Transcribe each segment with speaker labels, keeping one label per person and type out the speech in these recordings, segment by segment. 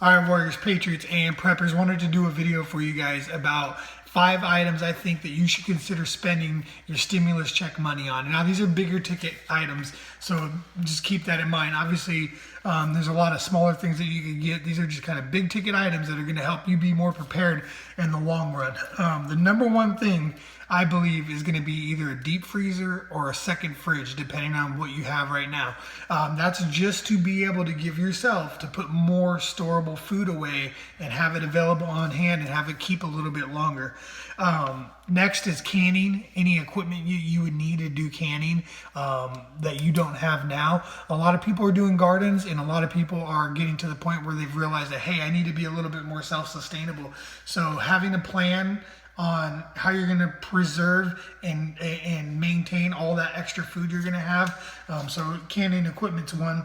Speaker 1: All right, Warriors, Patriots, and Preppers, wanted to do a video for you guys about 5 items I think that you should consider spending your stimulus check money on. Now, these are bigger ticket items, so just keep that in mind. Obviously, there's a lot of smaller things that you can get. These are just kind of big ticket items that are going to help you be more prepared in the long run. The number one thing I believe is going to be either a deep freezer or a second fridge, depending on what you have right now. That's just to be able to give yourself to put more storable food away and have it available on hand and have it keep a little bit longer. Next is canning. Any equipment you would need to do canning that you don't have now. A lot of people are doing gardens, and a lot of people are getting to the point where they've realized that, hey, I need to be a little bit more self-sustainable. So having a plan on how you're going to preserve and maintain all that extra food you're going to have. So canning equipment's one.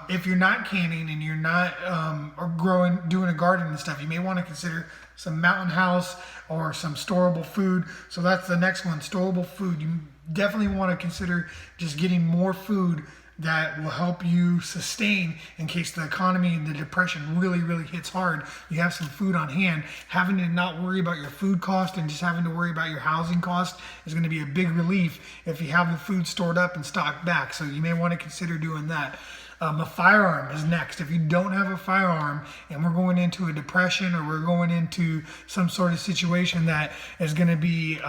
Speaker 1: If you're not canning and you're not doing a garden and stuff, you may want to consider some mountain house or some storable food. So that's the next one, storable food. You definitely want to consider just getting more food that will help you sustain in case the economy and the depression really hits hard. You have some food on hand. Having to not worry about your food cost and just having to worry about your housing cost is going to be a big relief if you have the food stored up and stocked back. So you may want to consider doing that. A firearm is next. If you don't have a firearm and we're going into a depression or we're going into some sort of situation that is going to be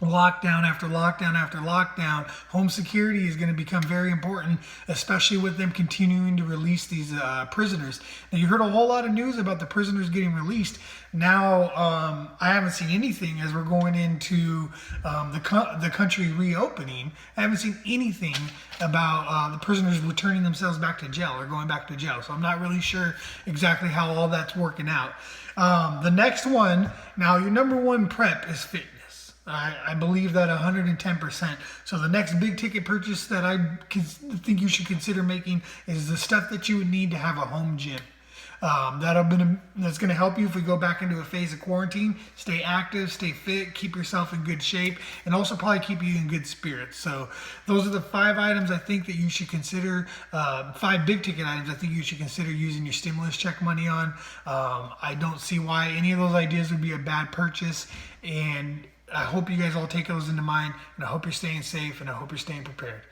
Speaker 1: lockdown after lockdown after lockdown, home security is going to become very important, especially with them continuing to release these prisoners. Now, you heard a whole lot of news about the prisoners getting released. Now, I haven't seen anything as we're going into the country reopening. I haven't seen anything about the prisoners returning themselves back to jail or going back to jail. So I'm not really sure exactly how all that's working out. The next one, now your number one prep is fitness. I believe that 110%. So the next big ticket purchase that I think you should consider making is the stuff that you would need to have a home gym. That's going to help you if we go back into a phase of quarantine. Stay active, stay fit, keep yourself in good shape, and also probably keep you in good spirits. So those are the 5 items I think that you should consider, 5 big ticket items I think you should consider using your stimulus check money on. I don't see why any of those ideas would be a bad purchase, and I hope you guys all take those into mind, and I hope you're staying safe, and I hope you're staying prepared.